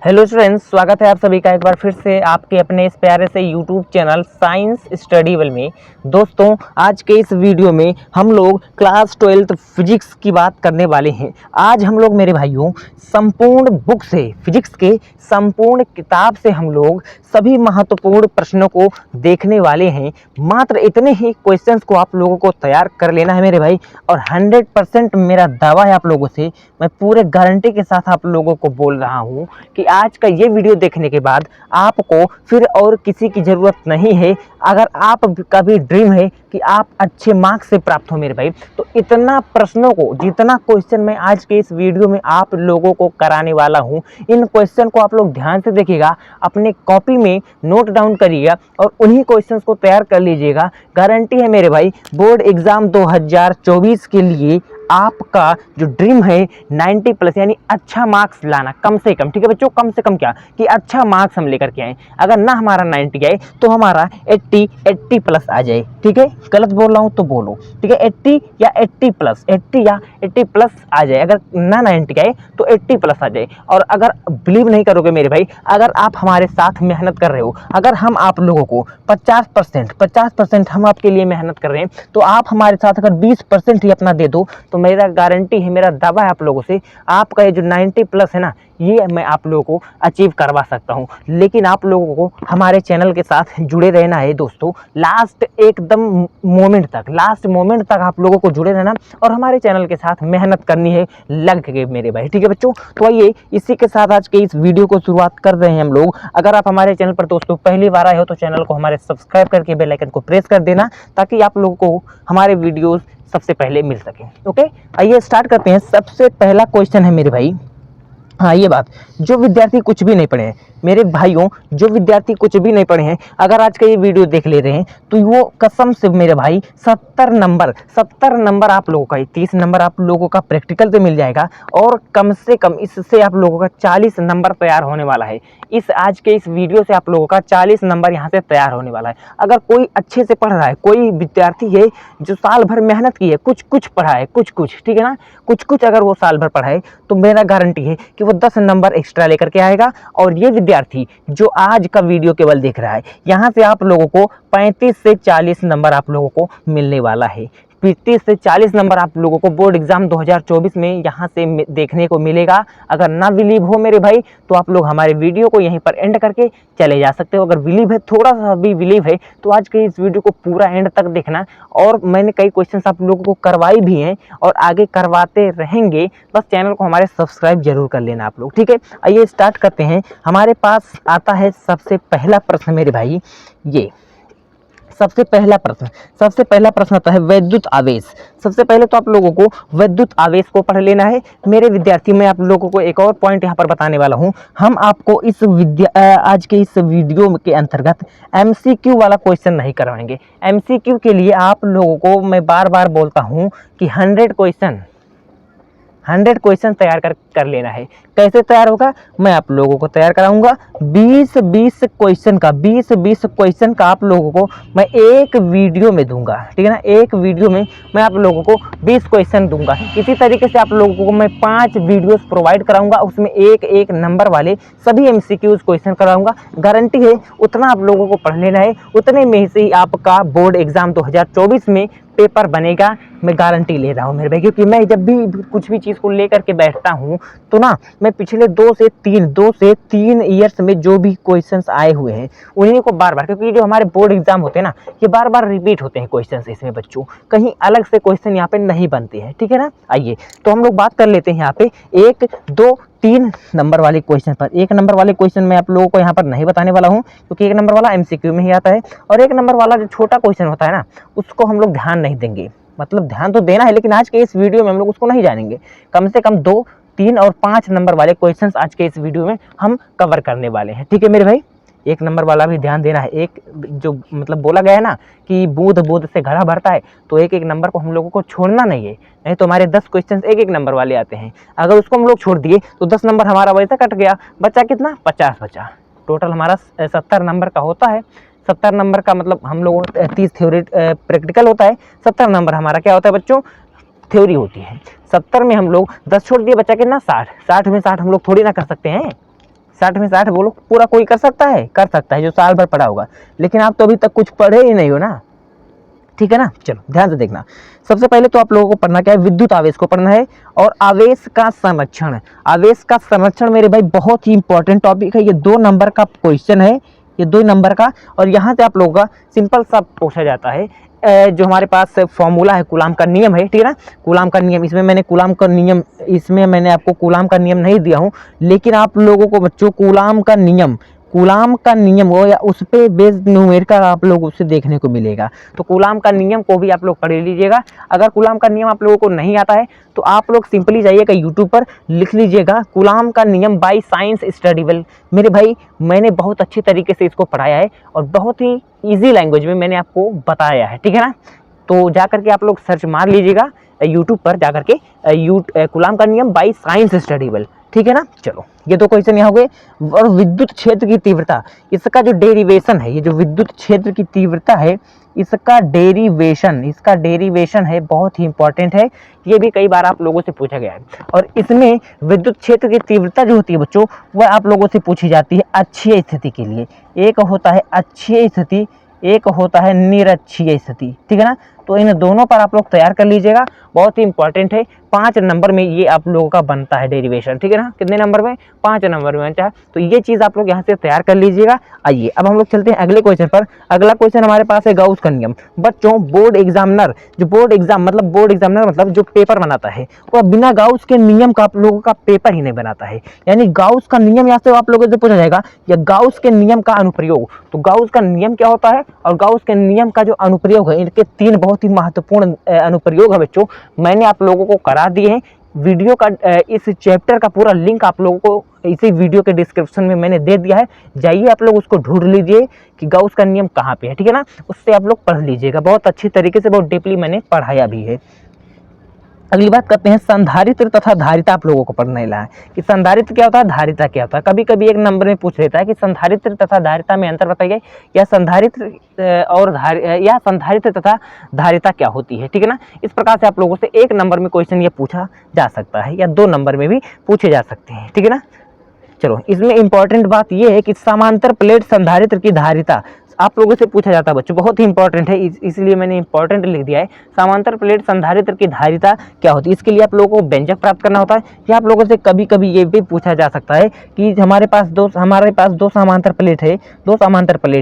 Hello students, स्वागत है आप सभी का एक बार फिर से आपके अपने इस प्यारे से यूट्यूब चैनल साइंस स्टडीबल में। दोस्तों, आज के इस वीडियो में हम लोग क्लास 12th फिजिक्स की बात करने वाले हैं। आज हम लोग मेरे भाइयों संपूर्ण बुक से, फिजिक्स के संपूर्ण किताब से हम लोग सभी महत्वपूर्ण प्रश्नों को देखने वाले हैं। मात्र इतने ही क्वेश्चंस को आप लोगों को तैयार कर लेना है मेरे भाई, और 100% मेरा दावा है आप लोगों से, मैं पूरे गारंटी के साथ आप लोगों को बोल रहा हूँ कि आज का ये वीडियो देखने के बाद आपको फिर और किसी की ज़रूरत नहीं है। अगर आप का भी ड्रीम है कि आप अच्छे मार्क्स से प्राप्त हो मेरे भाई, तो इतना प्रश्नों को, जितना क्वेश्चन मैं आज के इस वीडियो में आप लोगों को कराने वाला हूं, इन क्वेश्चन को आप लोग ध्यान से देखिएगा, अपने कॉपी में नोट डाउन करिएगा और उन्हीं क्वेश्चंस को तैयार कर लीजिएगा। गारंटी है मेरे भाई, बोर्ड एग्जाम 2024 के लिए आपका जो ड्रीम है 90 प्लस यानी अच्छा मार्क्स लाना, कम से कम, ठीक है बच्चों, कम से कम क्या कि अच्छा मार्क्स हम लेकर के आए। अगर ना हमारा 90 आए तो हमारा 80 प्लस आ जाए, ठीक है। गलत बोल रहा हूँ तो बोलो, ठीक है। 80 या 80 प्लस, 80 या 80 प्लस आ जाए। अगर ना 90 आए तो 80 प्लस आ जाए। और अगर बिलीव नहीं करोगे मेरे भाई, अगर आप हमारे साथ मेहनत कर रहे हो, अगर हम आप लोगों को 50% हम आपके लिए मेहनत कर रहे हैं, तो आप हमारे साथ अगर 20% ही अपना दे दो, तो मेरा गारंटी है, मेरा दावा है आप लोगों से, आपका ये जो 90 प्लस है ना, ये मैं आप लोगों को अचीव करवा सकता हूँ। लेकिन आप लोगों को हमारे चैनल के साथ जुड़े रहना है दोस्तों, लास्ट एकदम मोमेंट तक, लास्ट मोमेंट तक आप लोगों को जुड़े रहना और हमारे चैनल के साथ मेहनत करनी है, लग के मेरे भाई, ठीक है बच्चों। तो आइए इसी के साथ आज के इस वीडियो को शुरुआत कर रहे हैं हम लोग। अगर आप हमारे चैनल पर दोस्तों पहली बार आए हो तो चैनल को हमारे सब्सक्राइब करके बेल आइकन को प्रेस कर देना, ताकि आप लोगों को हमारे वीडियोस सबसे पहले मिल सके। ओके, आइए स्टार्ट करते हैं। सबसे पहला क्वेश्चन है मेरे भाई, हाँ ये बात, जो विद्यार्थी कुछ भी नहीं पढ़े हैं मेरे भाइयों, जो विद्यार्थी कुछ भी नहीं पढ़े हैं, अगर आज का ये वीडियो देख ले रहे हैं तो वो कसम से मेरे भाई 70 नंबर आप लोगों का, 30 नंबर आप लोगों का प्रैक्टिकल से मिल जाएगा, और कम से कम इससे आप लोगों का 40 नंबर तैयार होने वाला है। इस आज के इस वीडियो से आप लोगों का 40 नंबर यहाँ से तैयार होने वाला है। अगर कोई अच्छे से पढ़ रहा है, कोई विद्यार्थी है जो साल भर मेहनत की है, कुछ पढ़ा है, कुछ ठीक है ना, कुछ अगर वो साल भर पढ़ा है, तो मेरा गारंटी है कि वो 10 नंबर एक्स्ट्रा लेकर के आएगा। और ये विद्यार्थी जो आज का वीडियो केवल देख रहा है, यहाँ से आप लोगों को 35 से 40 नंबर आप लोगों को मिलने वाला है। 30 से 40 नंबर आप लोगों को बोर्ड एग्जाम 2024 में यहाँ से देखने को मिलेगा। अगर ना बिलीव हो मेरे भाई, तो आप लोग हमारे वीडियो को यहीं पर एंड करके चले जा सकते हो। अगर बिलीव है, थोड़ा सा भी बिलीव है, तो आज के इस वीडियो को पूरा एंड तक देखना। और मैंने कई क्वेश्चंस आप लोगों को करवाई भी हैं और आगे करवाते रहेंगे, बस चैनल को हमारे सब्सक्राइब जरूर कर लेना आप लोग, ठीक है। आइए स्टार्ट करते हैं। हमारे पास आता है सबसे पहला प्रश्न मेरे भाई, ये सबसे पहला प्रश्न आता है विद्युत आवेश। सबसे पहले तो आप लोगों को विद्युत आवेश को पढ़ लेना है मेरे विद्यार्थी। मैं आप लोगों को एक और पॉइंट यहाँ पर बताने वाला हूँ। हम आपको इस आज के इस वीडियो के अंतर्गत एमसीक्यू वाला क्वेश्चन नहीं करवाएंगे। एमसीक्यू के लिए आप लोगों को मैं बार बार बोलता हूँ कि 100 क्वेश्चन तैयार कर लेना है। कैसे तैयार होगा, मैं आप लोगों को तैयार कराऊंगा। 20 क्वेश्चन का आप लोगों को मैं एक वीडियो में दूंगा, ठीक है ना। एक वीडियो में मैं आप लोगों को 20 क्वेश्चन दूंगा। इसी तरीके से आप लोगों को मैं 5 वीडियोस प्रोवाइड कराऊंगा, उसमें एक नंबर वाले सभी एमसीक्यूज क्वेश्चन कराऊंगा। गारंटी है उतना आप लोगों को पढ़ लेना है, उतने में से ही आपका बोर्ड एग्जाम 2024 में पेपर बनेगा। मैं गारंटी ले रहा हूँ मेरे भाई, क्योंकि मैं जब भी कुछ भी चीज़ को लेकर के बैठता हूँ तो ना, मैं पिछले 2 से 3 ईयर्स में जो भी क्वेश्चंस आए हुए हैं उन्हीं को बार बार, क्योंकि जो हमारे बोर्ड एग्जाम होते हैं ना, ये बार बार रिपीट होते हैं क्वेश्चंस इसमें बच्चों, कहीं अलग से क्वेश्चन यहाँ पे नहीं बनते हैं, ठीक है ना। आइए तो हम लोग बात कर लेते हैं यहाँ पे 1, 2, 3 नंबर वाले क्वेश्चन पर। 1 नंबर वाले क्वेश्चन मैं आप लोगों को यहाँ पर नहीं बताने वाला हूँ, क्योंकि 1 नंबर वाला एमसीक्यू में ही आता है, और 1 नंबर वाला जो छोटा क्वेश्चन होता है ना, उसको हम लोग ध्यान नहीं देंगे। मतलब ध्यान तो देना है, लेकिन आज के इस वीडियो में हम लोग उसको नहीं जानेंगे। कम से कम 2, 3 और 5 नंबर वाले क्वेश्चंस आज के इस वीडियो में हम कवर करने वाले हैं, ठीक है मेरे भाई। 1 नंबर वाला भी ध्यान देना है। एक जो मतलब बोला गया है ना कि बूंद से घड़ा भरता है, तो एक नंबर को हम लोगों को छोड़ना नहीं है, नहीं तो हमारे 10 क्वेश्चन एक नंबर वाले आते हैं। अगर उसको हम लोग छोड़ दिए तो 10 नंबर हमारा वैसे कट गया, बचा कितना, 50 बचा। टोटल हमारा 70 नंबर का होता है। 70 नंबर का मतलब हम लोगों 30 थ्योरी प्रैक्टिकल होता है, 70 नंबर हमारा क्या होता है बच्चों, थ्योरी होती है। 70 में हम लोग 10 छोड़ दिए, बचा कितना, 60। 60 में 60 हम लोग थोड़ी ना कर सकते हैं, 60 में 60 बोलो, पूरा कोई कर सकता है? कर सकता है जो साल भर पढ़ा होगा, लेकिन आप तो अभी तक कुछ पढ़े ही नहीं हो ना, ठीक है ना। चलो ध्यान से देखना। सबसे पहले तो आप लोगों को पढ़ना क्या है, विद्युत आवेश को पढ़ना है और आवेश का संरक्षण। आवेश का संरक्षण मेरे भाई बहुत ही इंपॉर्टेंट टॉपिक है, ये 2 नंबर का क्वेश्चन है, ये 2 नंबर का। और यहाँ से आप लोगों का सिंपल सा पूछा जाता है, जो हमारे पास फॉर्मूला है, कूलाम का नियम है, ठीक है ना। कूलाम का नियम, इसमें मैंने कूलाम का नियम, इसमें मैंने आपको कूलाम का नियम नहीं दिया हूँ, लेकिन आप लोगों को बच्चों कूलाम का नियम हो या उस पे बेस्ड न्यूमेरिकल आप लोग उससे देखने को मिलेगा। तो कूलाम का नियम को भी आप लोग पढ़ लीजिएगा। अगर कूलाम का नियम आप लोगों को नहीं आता है तो आप लोग सिंपली जाइएगा यूट्यूब पर, लिख लीजिएगा कूलाम का नियम बाय साइंस स्टडीबल। मेरे भाई मैंने बहुत अच्छी तरीके से इसको पढ़ाया है और बहुत ही ईजी लैंग्वेज में मैंने आपको बताया है, ठीक है ना। तो जा करके आप लोग सर्च मार लीजिएगा यूट्यूब पर जा करके कूलाम का नियम बाय साइंस स्टडीबल, ठीक है ना। चलो ये 2 क्वेश्चन यहाँ हो गए। और विद्युत क्षेत्र की तीव्रता, इसका जो डेरिवेशन है, ये जो विद्युत क्षेत्र की तीव्रता है, इसका डेरिवेशन है, बहुत ही इंपॉर्टेंट है। ये भी कई बार आप लोगों से पूछा गया है। और इसमें विद्युत क्षेत्र की तीव्रता जो होती है बच्चों, वह आप लोगों से पूछी जाती है अक्षीय स्थिति के लिए। एक होता है अक्षीय स्थिति, एक होता है निरक्षीय स्थिति, ठीक है ना। तो इन दोनों पर आप लोग तैयार कर लीजिएगा, बहुत ही इंपॉर्टेंट है। 5 नंबर में ये आप लोगों का बनता है डेरिवेशन, ठीक है ना। कितने नंबर में? 5 नंबर में बनता है। तो ये चीज़ आप लोग यहाँ से तैयार कर लीजिएगा। आइए अब हम लोग चलते हैं अगले क्वेश्चन पर। अगला क्वेश्चन हमारे पास है गाउस का नियम। बच्चों बोर्ड एग्जामिनर मतलब जो पेपर बनाता है, वह बिना गाउस के नियम का आप लोगों का पेपर ही नहीं बनाता है। यानी गाउस का नियम यहाँ से आप लोगों से पूछा जाएगा, या गाउस के नियम का अनुप्रयोग। तो गाउस का नियम क्या होता है और गाउस के नियम का जो अनुप्रयोग है, इनके 3 बहुत ही महत्वपूर्ण अनुप्रयोग है बच्चों, मैंने आप लोगों को करा दिए हैं। वीडियो का इस चैप्टर का पूरा लिंक आप लोगों को इसी वीडियो के डिस्क्रिप्शन में मैंने दे दिया है, जाइए आप लोग उसको ढूंढ लीजिए कि गाउस का नियम कहाँ पे है, ठीक है ना। उससे आप लोग पढ़ लीजिएगा, बहुत अच्छी तरीके से, बहुत डीपली मैंने पढ़ाया भी है। अगली बात करते हैं संधारित्र तथा धारिता। आप लोगों को पढ़ना है कि संधारित्र क्या होता है, धारिता क्या होता है। कभी कभी एक नंबर में पूछ लेता है कि संधारित्र तथा धारिता में अंतर बताइए, या संधारित्र तथा धारिता क्या होती है, ठीक है ना। इस प्रकार से आप लोगों से 1 नंबर में क्वेश्चन ये पूछा जा सकता है, या 2 नंबर में भी पूछे जा सकते हैं, ठीक है ना। चलो इसमें इंपॉर्टेंट बात यह है कि समांतर प्लेट संधारित्र की धारिता आप लोगों से पूछा जाता है बच्चों, बहुत ही इंपॉर्टेंट है, इसलिए मैंने इंपॉर्टेंट लिख दिया है। समांतर प्लेट संधारित्र की धारिता क्या होती है, इसके लिए आप लोगों को व्यंजक प्राप्त करना होता है। या आप लोगों से कभी कभी ये भी पूछा जा सकता है कि हमारे पास दो समांतर प्लेट है,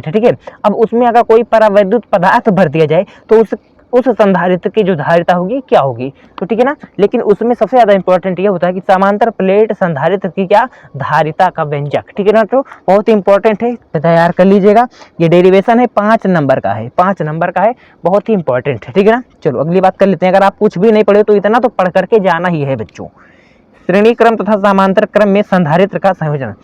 ठीक है। अब उसमें अगर कोई परावैद्युत पदार्थ भर दिया जाए तो उस संधारित्र की जो धारिता होगी क्या होगी, तो ठीक है ना। लेकिन उसमें सबसे ज्यादा इंपॉर्टेंट ये होता है कि समांतर प्लेट संधारित्र की क्या धारिता का व्यंजक, ठीक है ना। तो बहुत ही इंपॉर्टेंट है, तैयार कर लीजिएगा। ये डेरिवेशन है, 5 नंबर का है, बहुत ही इंपॉर्टेंट है, ठीक है ना। चलो अगली बात कर लेते हैं। अगर आप कुछ भी नहीं पढ़े तो इतना तो पढ़ करके जाना ही है बच्चों। श्रेणी क्रम तथा समांतर क्रम में संधारित्र का संयोजन,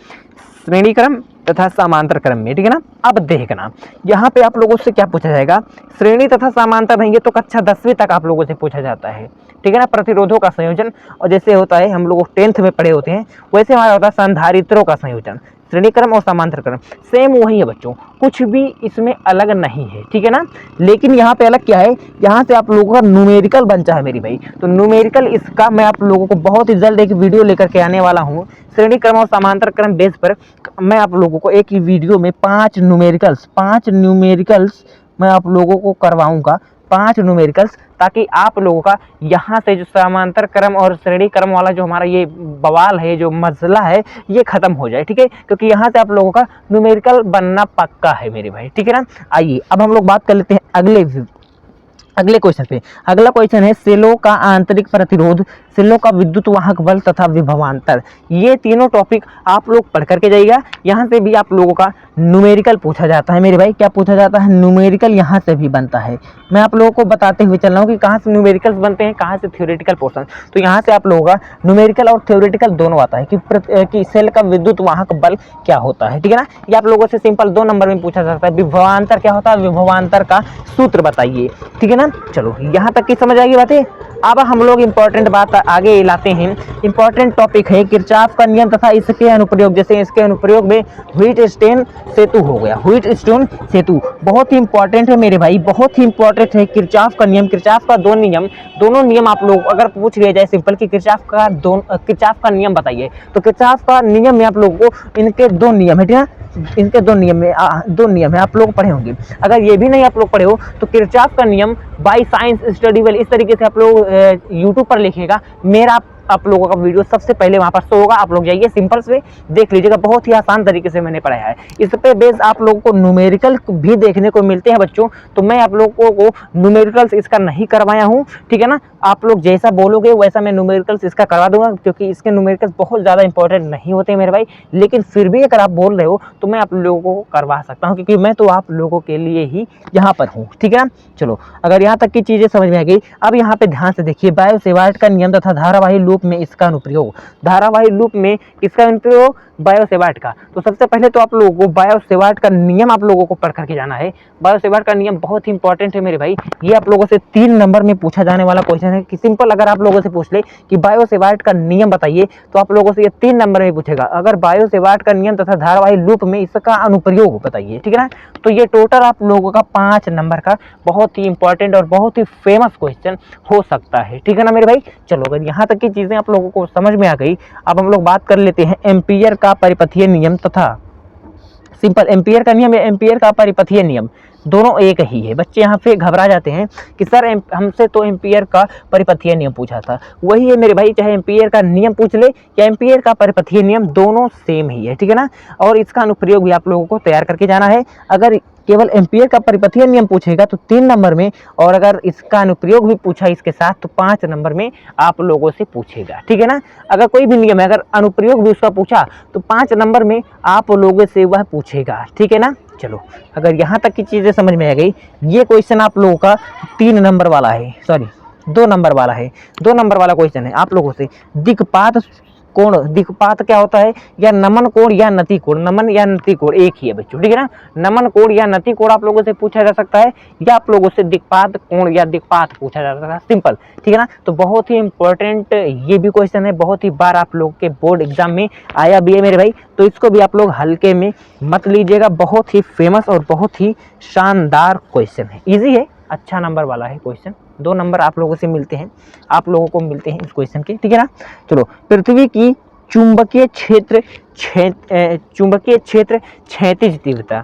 श्रेणी क्रम तथा समांतर क्रम में, ठीक है ना। अब देखना यहाँ पे आप लोगों से क्या पूछा जाएगा, श्रेणी तथा समांतर नहीं, ये तो कक्षा 10वीं तक आप लोगों से पूछा जाता है, ठीक है ना। प्रतिरोधों का संयोजन, और जैसे होता है हम लोग 10th में पढ़े होते हैं, वैसे हमारा होता है संधारित्रों का संयोजन। श्रेणी क्रम और समांतर क्रम सेम वही है बच्चों, कुछ भी इसमें अलग नहीं है, ठीक है ना। लेकिन यहाँ पे अलग क्या है, यहाँ से आप लोगों का न्यूमेरिकल बनता है मेरी भाई। तो न्यूमेरिकल इसका मैं आप लोगों को बहुत ही जल्द एक वीडियो लेकर के आने वाला हूँ। श्रेणी क्रम और समांतर क्रम बेस पर मैं आप लोगों को एक ही वीडियो में 5 न्यूमेरिकल्स मैं आप लोगों को करवाऊंगा, 5 न्यूमेरिकल्स, ताकि आप लोगों का यहाँ से जो समांतर क्रम और श्रेणी क्रम वाला जो हमारा ये बवाल है, जो मसला है, ये खत्म हो जाए, ठीक है। क्योंकि यहाँ से आप लोगों का न्यूमेरिकल बनना पक्का है मेरे भाई, ठीक है ना। आइए अब हम लोग बात कर लेते हैं अगले क्वेश्चन पे। अगला क्वेश्चन है सेलों का आंतरिक प्रतिरोध, सेलों का विद्युत वाहक बल तथा विभवांतर। ये तीनों टॉपिक आप लोग पढ़ करके जाइएगा। यहाँ से भी आप लोगों का न्यूमेरिकल पूछा जाता है मेरे भाई। क्या पूछा जाता है, न्यूमेरिकल यहाँ से भी बनता है। मैं आप लोगों को बताते हुए चल रहा हूँ कि कहाँ से न्यूमेरिकल्स बनते हैं, कहाँ से थ्योरेटिकल पोर्शन। तो यहाँ से आप लोगों का न्यूमेरिकल और थ्योरेटिकल दोनों आता है कि सेल का विद्युत वाहक बल क्या होता है, ठीक है ना। ये आप लोगों से सिंपल 2 नंबर में पूछा जाता है। विभवांतर क्या होता है, विभवांतर का सूत्र बताइए, ठीक है ना। चलो यहाँ तक की समझ आएगी बातें। अब हम लोग इंपॉर्टेंट बात आगे लाते हैं। इंपॉर्टेंट टॉपिक है किरचॉफ का नियम तथा इसके अनुप्रयोग। जैसे इसके अनुप्रयोग में व्हीटस्टोन सेतु हो गया, व्हीटस्टोन सेतु बहुत ही इंपॉर्टेंट है मेरे भाई, बहुत ही इंपॉर्टेंट है किरचॉफ का नियम। किरचॉफ का दोनों नियम आप लोग अगर पूछ लिया जाए सिंपल कि किरचॉफ का नियम बताइए, तो किरचॉफ का नियम में आप लोगों को इनके दो नियम है, ठीक है, इनके दो नियम है आप लोग पढ़े होंगे। अगर ये भी नहीं आप लोग पढ़े हो तो किरचॉफ का नियम बाय साइंस स्टडी वेल इस तरीके से आप लोग यूट्यूब पर लिखिएगा, मेरा आप लोगों का वीडियो सबसे पहले वहां पर शो होगा, आप लोग जाइए सिंपल से देख लीजिएगा, बहुत ही आसान तरीके से मैंने पढ़ाया है। इस पे बेस आप लोगों को न्यूमेरिकल भी देखने को मिलते हैं बच्चों, तो मैं आप लोगों को न्यूमेरिकल्स इसका नहीं करवाया हूँ, ठीक है ना। आप लोग जैसा बोलोगे वैसा मैं न्यूमेरिकल्स इसका करवा दूंगा, क्योंकि इसके न्यूमेरिकल्स बहुत ज़्यादा इंपॉर्टेंट नहीं होते मेरे भाई, लेकिन फिर भी अगर आप बोल रहे हो तो मैं आप लोगों को करवा सकता हूँ, क्योंकि मैं तो आप लोगों के लिए ही यहाँ पर हूँ, ठीक है ना। चलो अगर यहाँ तक की चीज़ें समझ में आ गई, अब यहाँ पे ध्यान से देखिए बायो-सेवार्ट का नियम तथा धारावाही लूप में इसका अनुप्रयोग। धारावाही लूप में किसका अनुप्रयोग? बायो-सेवार्ट का। तो सबसे पहले तो आप लोगों को बायो-सेवार्ट का नियम आप लोगों को पढ़ करके जाना है। बायो-सेवार्ट का नियम बहुत ही इंपॉर्टेंट है मेरे भाई, ये आप लोगों से 3 नंबर में पूछा जाने वाला क्वेश्चन है कि सिंपल अगर आप लोगों से पूछ ले कि बायो-सेवार्ट का नियम बताइए, तो आप लोगों से ये 3 नंबर में पूछेगा, अगर बायो-सेवार्ट का नियम तथा धारावाही लूप में इसका अनुप्रयोग बताइए, ठीक है ना। तो ये टोटल आप लोगों का 5 नंबर का बहुत ही इंपॉर्टेंट और बहुत ही फेमस क्वेश्चन हो सकता है, ठीक है ना मेरे भाई। चलो अगर यहाँ तक की चीजें आप लोगों को समझ में आ गई, अब हम लोग बात कर लेते हैं एम्पीयर का परिपथीय नियम तथा सिंपल एम्पीयर का नियम या एम्पीयर का परिपथीय नियम, दोनों एक ही है। बच्चे यहाँ पे घबरा जाते हैं कि सर हमसे तो एम्पीयर का परिपथीय नियम पूछा था, वही है मेरे भाई, चाहे एम्पीयर का नियम पूछ ले या एम्पीयर का परिपथीय नियम, दोनों सेम ही है, ठीक है ना। और इसका अनुप्रयोग भी आप लोगों को तैयार करके जाना है। अगर केवल एम्पीयर का परिपथीय नियम पूछेगा तो 3 नंबर में, और अगर इसका अनुप्रयोग भी पूछा इसके साथ तो 5 नंबर में आप लोगों से पूछेगा, ठीक है ना। अगर कोई भी नियम है अगर अनुप्रयोग भी उसका पूछा तो 5 नंबर में आप लोगों से वह पूछेगा, ठीक है ना। चलो अगर यहाँ तक की चीज़ें समझ में आ गई, ये क्वेश्चन आप लोगों का 3 नंबर वाला है, सॉरी 2 नंबर वाला है। 2 नंबर वाला क्वेश्चन है आप लोगों से दिक्पात कोण, दिक्पात क्या होता है, या नमन कोण या नति कोण, नमन या नति कोण एक ही है बच्चों, ठीक है ना। नमन कोण या नति कोण आप लोगों से पूछा जा सकता है, या आप लोगों से दिक्पात कोण या दिक्पात पूछा जा सकता है, सिंपल, ठीक है ना। तो बहुत ही इंपॉर्टेंट ये भी क्वेश्चन है, बहुत ही बार आप लोग के बोर्ड एग्जाम में आया भी है मेरे भाई, तो इसको भी आप लोग हल्के में मत लीजिएगा, बहुत ही फेमस और बहुत ही शानदार क्वेश्चन है, ईजी है, अच्छा नंबर वाला है क्वेश्चन। 2 नंबर आप लोगों से मिलते हैं, आप लोगों को मिलते हैं इस क्वेश्चन के, ठीक है ना। चलो पृथ्वी की चुंबकीय क्षेत्र क्षैतिज तीव्रता,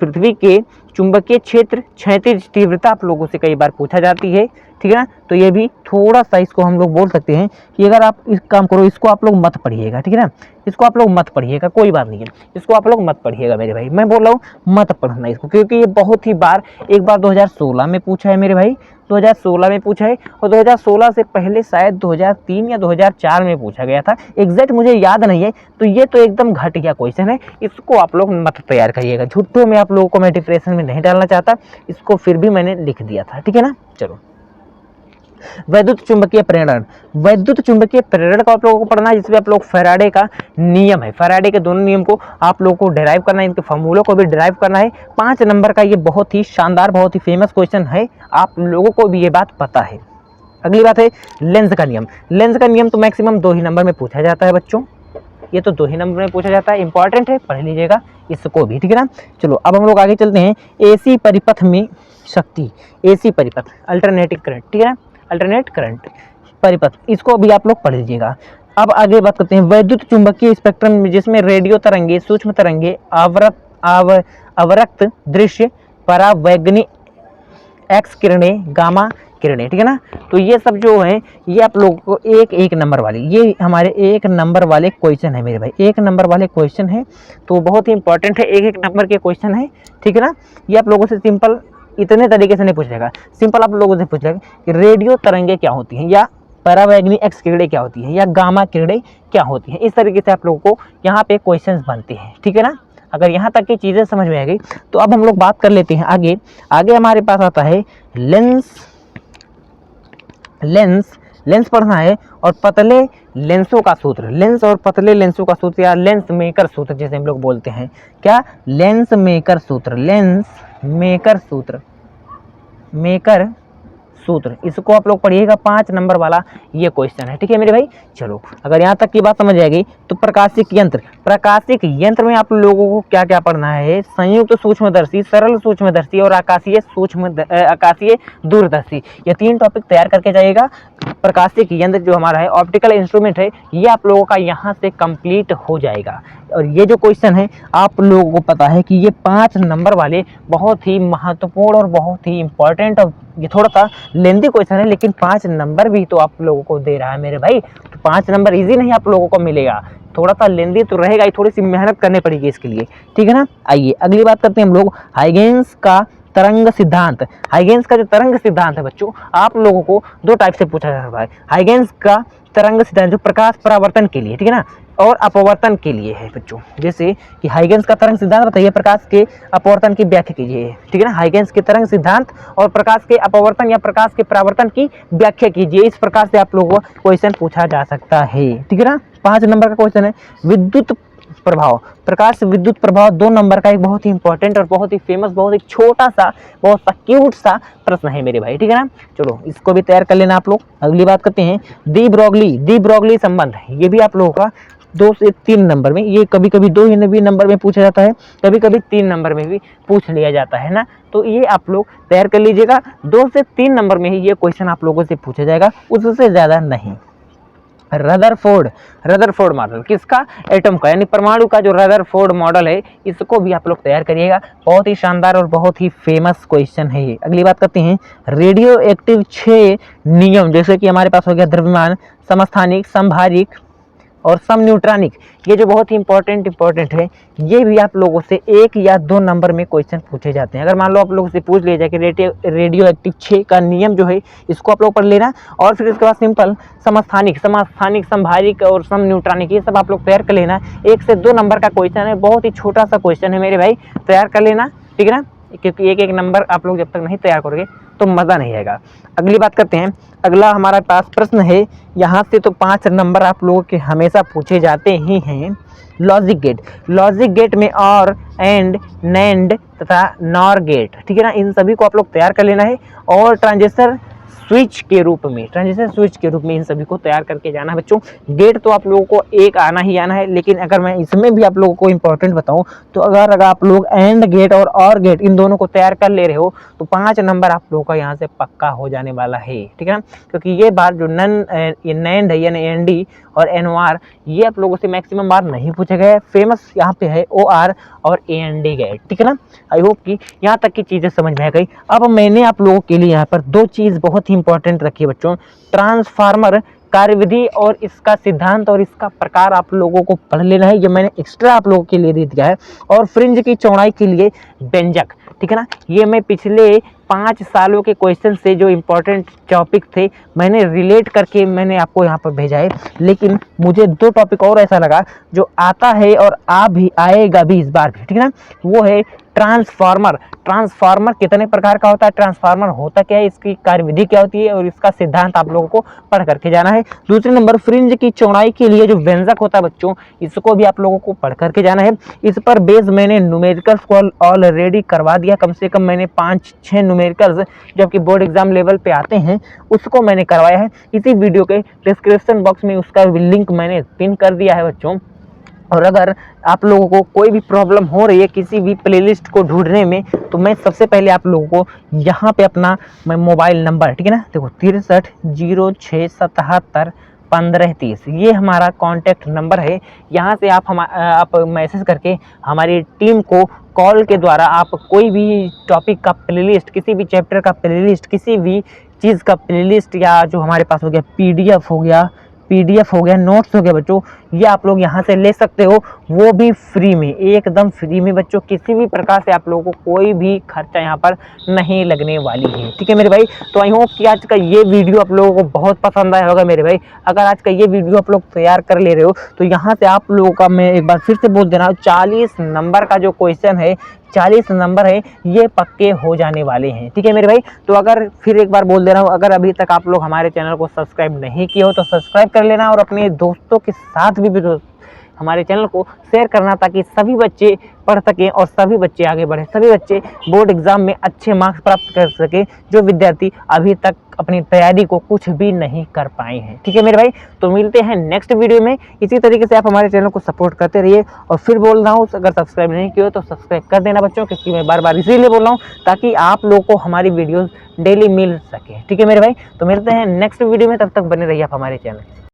पृथ्वी के चुंबकीय क्षेत्र क्षैतिज तीव्रता आप लोगों से कई बार पूछा जाती है, ठीक है ना। तो ये भी थोड़ा सा इसको हम लोग बोल सकते हैं कि अगर आप इस काम करो, इसको आप लोग मत पढ़िएगा, ठीक है ना, इसको आप लोग मत पढ़िएगा, कोई बात नहीं है, इसको आप लोग मत पढ़िएगा मेरे भाई, मैं बोल रहा हूँ मत पढ़ना इसको, क्योंकि ये बहुत ही बार, एक बार 2016 में पूछा है मेरे भाई, 2016 में पूछा है, और 2016 से पहले शायद 2003 या 2004 में पूछा गया था, एग्जैक्ट मुझे याद नहीं है। तो ये तो एकदम घटिया क्वेश्चन है, इसको आप लोग मत तैयार करिएगा, झूठों में आप लोगों को मैं डिप्रेशन में नहीं डालना चाहता, इसको फिर भी मैंने लिख दिया था, ठीक है ना। चलो वैद्युत चुंबकीय प्रेरण, वैद्युत चुंबकीय प्रेरण का आप लोगों को पढ़ना है, जिसमें आप लोग फैराडे का नियम है, फैराडे के दोनों नियम को आप लोगों को डिराइव करना है, इनके फॉर्मूलों को भी डिराइव करना है। 5 नंबर का ये बहुत ही शानदार बहुत ही फेमस क्वेश्चन है, आप लोगों को भी ये बात पता है। अगली बात है लेंस का नियम। लेंस का नियम तो मैक्सिमम 2 ही नंबर में पूछा जाता है बच्चों, ये तो 2 ही नंबर में पूछा जाता है, इंपॉर्टेंट है, पढ़ लीजिएगा इसको भी, ठीक है ना। चलो अब हम लोग आगे चलते हैं, एसी परिपथ में शक्ति, एसी परिपथ अल्टरनेटिंग करंट, ठीक है ना, अल्टरनेट करंट परिपथ, इसको भी आप लोग पढ़ लीजिएगा। अब आगे बात करते हैं वैद्युत चुंबकीय स्पेक्ट्रम में, जिसमें रेडियो तरंगे, सूक्ष्म तरंगे, अवरक्त दृश्य, परावैगनी, एक्स किरणें, गामा किरणें, ठीक है ना। तो ये सब जो है ये आप लोगों को एक नंबर वाले, ये हमारे 1 नंबर वाले क्वेश्चन है मेरे भाई, 1 नंबर वाले क्वेश्चन है, तो बहुत ही इंपॉर्टेंट है, 1 नंबर के क्वेश्चन है, ठीक है ना। ये आप लोगों से सिंपल इतने तरीके से नहीं पूछेगा, सिंपल आप लोगों से पूछेगा कि रेडियो तरंगे क्या होती हैं, या परावैगनी एक्स किरणें क्या होती हैं, या गामा किरणें क्या होती हैं, इस तरीके से आप लोगों को यहाँ पे क्वेश्चंस बनते हैं, ठीक है ना। अगर यहाँ तक की चीज़ें समझ में आ गई तो अब हम लोग बात कर लेते हैं आगे। आगे हमारे पास आता है लेंस पढ़ना है, और पतले लेंसों का सूत्र, लेंस और पतले लेंसों का सूत्र, या लेंस मेकर सूत्र जैसे हम लोग बोलते हैं, क्या लेंस मेकर सूत्र, लेंस मेकर सूत्र, मेकर सूत्र, इसको आप लोग पढ़िएगा, 5 नंबर वाला ये क्वेश्चन है। ठीक है मेरे भाई, चलो अगर यहाँ तक की बात समझ आएगी तो प्रकाशिक यंत्र, प्रकाशिक यंत्र में आप लोगों को क्या क्या पढ़ना है, संयुक्त सूक्ष्मदर्शी, सरल सूक्ष्मदर्शी और आकाशीय दूरदर्शी, ये 3 टॉपिक तैयार करके जाइएगा। प्रकाशिक यंत्र जो हमारा है, ऑप्टिकल इंस्ट्रूमेंट है, ये आप लोगों का यहाँ से कंप्लीट हो जाएगा। और ये जो क्वेश्चन है आप लोगों को पता है कि ये 5 नंबर वाले बहुत ही महत्वपूर्ण और बहुत ही इंपॉर्टेंट, और ये थोड़ा सा लेंथी क्वेश्चन है, लेकिन 5 नंबर भी तो आप लोगों को दे रहा है मेरे भाई। तो 5 नंबर इजी नहीं आप लोगों को मिलेगा, थोड़ा सा लेंथी तो रहेगा ही, थोड़ी सी मेहनत करनी पड़ेगी इसके लिए। ठीक है ना, आइए अगली बात करते हैं हम लोग, हाइगेंस का तरंग सिद्धांत। हाइगेंस का जो तरंग सिद्धांत है बच्चों, आप लोगों को 2 टाइप से पूछा जा सकता है। हाइगेंस का तरंग सिद्धांत जो प्रकाश परावर्तन के लिए, ठीक है ना, और अपवर्तन के लिए है बच्चों। जैसे कि हाइगेंस का तरंग सिद्धांत बताइए, प्रकाश के अपवर्तन की व्याख्या कीजिए। ठीक है ना, हाइगेंस के तरंग सिद्धांत और प्रकाश के अपवर्तन या प्रकाश के परावर्तन की व्याख्या कीजिए। इस प्रकार से आप लोगों को क्वेश्चन पूछा जा सकता है। ठीक है ना, 5 नंबर का क्वेश्चन है। विद्युत प्रभाव, प्रकाश विद्युत प्रभाव 2 नंबर का एक बहुत ही इंपॉर्टेंट और बहुत ही फेमस, बहुत ही छोटा सा, बहुत सा क्यूट सा प्रश्न है मेरे भाई। ठीक है ना, चलो इसको भी तैयार कर लेना आप लोग। अगली बात करते हैं, डी ब्रोगली संबंध, ये भी आप लोगों का 2 से 3 नंबर में, ये कभी कभी 2 ही नंबर में पूछा जाता है, कभी कभी 3 नंबर में भी पूछ लिया जाता है ना। तो ये आप लोग तैयार कर लीजिएगा, 2 से 3 नंबर में ही ये क्वेश्चन आप लोगों से पूछा जाएगा, उससे ज़्यादा नहीं। रदरफोर्ड मॉडल किसका, एटम का, यानी परमाणु का जो रदरफोर्ड मॉडल है, इसको भी आप लोग तैयार करिएगा। बहुत ही शानदार और बहुत ही फेमस क्वेश्चन है ये। अगली बात करते हैं, रेडियो एक्टिव 6 नियम, जैसे कि हमारे पास हो गया द्रव्यमान, समस्थानिक, समभारिक और समन्यूट्रॉनिक, ये जो बहुत ही इंपॉर्टेंट है, ये भी आप लोगों से 1 या 2 नंबर में क्वेश्चन पूछे जाते हैं। अगर मान लो आप लोगों से पूछ लिया जाए कि रेडियो एक्टिव 6 का नियम जो है, इसको आप लोग पढ़ लेना, और फिर इसके बाद सिंपल समस्थानिक, समभारिक और समन्यूट्रॉनिक, ये सब आप लोग तैयार कर लेना। 1 से 2 नंबर का क्वेश्चन है, बहुत ही छोटा सा क्वेश्चन है मेरे भाई, तैयार कर लेना। ठीक है ना, क्योंकि 1 नंबर आप लोग जब तक नहीं तैयार करोगे तो मज़ा नहीं आएगा। अगली बात करते हैं, अगला हमारे पास प्रश्न है, यहाँ से तो 5 नंबर आप लोगों के हमेशा पूछे जाते ही हैं। लॉजिक गेट में और, एंड, नैंड तथा नॉर गेट, ठीक है ना, इन सभी को आप लोग तैयार कर लेना है। और ट्रांजिस्टर स्विच के रूप में इन सभी को तैयार करके जाना है बच्चों। गेट तो आप लोगों को एक आना ही आना है, लेकिन अगर मैं इसमें भी आप लोगों को इंपॉर्टेंट बताऊं तो अगर आप लोग एंड गेट और गेट इन दोनों को तैयार कर ले रहे हो तो 5 नंबर आप लोगों का यहाँ से पक्का हो जाने वाला है। ठीक है ना, क्योंकि ये बार जो नैंड है यानी एनडी और एनओआर, ये आप लोगों से मैक्सिमम बार नहीं पूछे गए। फेमस यहाँ पे है ओआर और एएनडी गेट। ठीक है ना, आई होप कि यहाँ तक की चीज़ें समझ में आ गई। अब मैंने आप लोगों के लिए यहाँ पर 2 चीज़ बहुत ही इंपॉर्टेंट रखी है बच्चों, ट्रांसफार्मर कार्यविधि और इसका सिद्धांत और इसका प्रकार आप लोगों को पढ़ लेना है, ये मैंने एक्स्ट्रा आप लोगों के लिए दे दिया है। और फ्रिंज की चौड़ाई के लिए व्यंजक, ठीक है ना, ये मैं पिछले 5 सालों के क्वेश्चन से जो इम्पोर्टेंट टॉपिक थे मैंने रिलेट करके मैंने आपको यहाँ पर भेजा है। लेकिन मुझे 2 टॉपिक और ऐसा लगा जो आता है और आएगा भी इस बार भी, ठीक है ना, वो है ट्रांसफार्मर कितने प्रकार का होता है, ट्रांसफार्मर होता क्या है, इसकी कार्यविधि क्या होती है और इसका सिद्धांत आप लोगों को पढ़ करके जाना है। दूसरे नंबर, फ्रिंज की चौड़ाई के लिए जो व्यंजक होता है बच्चों, इसको भी आप लोगों को पढ़ करके जाना है। इस पर बेस मैंने न्यूमेरिकल्स को ऑलरेडी करवा दिया, कम से कम मैंने 5-6 न्यूमेरिकल्स जबकि बोर्ड एग्जाम लेवल पे आते हैं उसको मैंने करवाया है। इसी वीडियो के डिस्क्रिप्शन बॉक्स में उसका लिंक मैंने पिन कर दिया है बच्चों। और अगर आप लोगों को कोई भी प्रॉब्लम हो रही है किसी भी प्लेलिस्ट को ढूंढने में, तो मैं सबसे पहले आप लोगों को यहाँ पे अपना मैं मोबाइल नंबर, ठीक है ना, देखो 6306771530, ये हमारा कॉन्टैक्ट नंबर है। यहाँ से आप मैसेज करके हमारी टीम को कॉल के द्वारा आप कोई भी टॉपिक का प्लेलिस्ट, किसी भी चैप्टर का प्लेलिस्ट, किसी भी चीज़ का प्लेलिस्ट, या जो हमारे पास हो गया पीडीएफ हो गया, नोट्स हो गया बच्चों, ये आप लोग यहाँ से ले सकते हो, वो भी फ्री में, एकदम फ्री में बच्चों। किसी भी प्रकार से आप लोगों को कोई भी खर्चा यहाँ पर नहीं लगने वाली है। ठीक है मेरे भाई, तो आई होप कि आज का ये वीडियो आप लोगों को बहुत पसंद आया होगा मेरे भाई। अगर आज का ये वीडियो आप लोग तैयार कर ले रहे हो तो यहाँ से आप लोगों का मैं एक बार फिर से बोल दे रहा हूँ, 40 नंबर का जो क्वेश्चन है, 40 नंबर है, ये पक्के हो जाने वाले हैं। ठीक है मेरे भाई, तो अगर फिर एक बार बोल दे रहा हूँ, अगर अभी तक आप लोग हमारे चैनल को सब्सक्राइब नहीं किए हो तो सब्सक्राइब कर लेना और अपने दोस्तों के साथ भी हमारे चैनल को शेयर करना, ताकि सभी बच्चे पढ़ सकें और सभी बच्चे आगे बढ़ें, सभी बच्चे बोर्ड एग्जाम में अच्छे मार्क्स प्राप्त कर सकें, जो विद्यार्थी अभी तक अपनी तैयारी को कुछ भी नहीं कर पाए हैं। ठीक है मेरे भाई, तो मिलते हैं नेक्स्ट वीडियो में। इसी तरीके से आप हमारे चैनल को सपोर्ट करते रहिए। और फिर बोल रहा हूँ, अगर सब्सक्राइब नहीं किया तो सब्सक्राइब कर देना बच्चों, क्योंकि मैं बार बार इसीलिए बोल रहा हूँ ताकि आप लोगों को हमारी वीडियोस डेली मिल सके। ठीक है मेरे भाई, तो मिलते हैं नेक्स्ट वीडियो में, तब तक बने रहिए आप हमारे चैनल।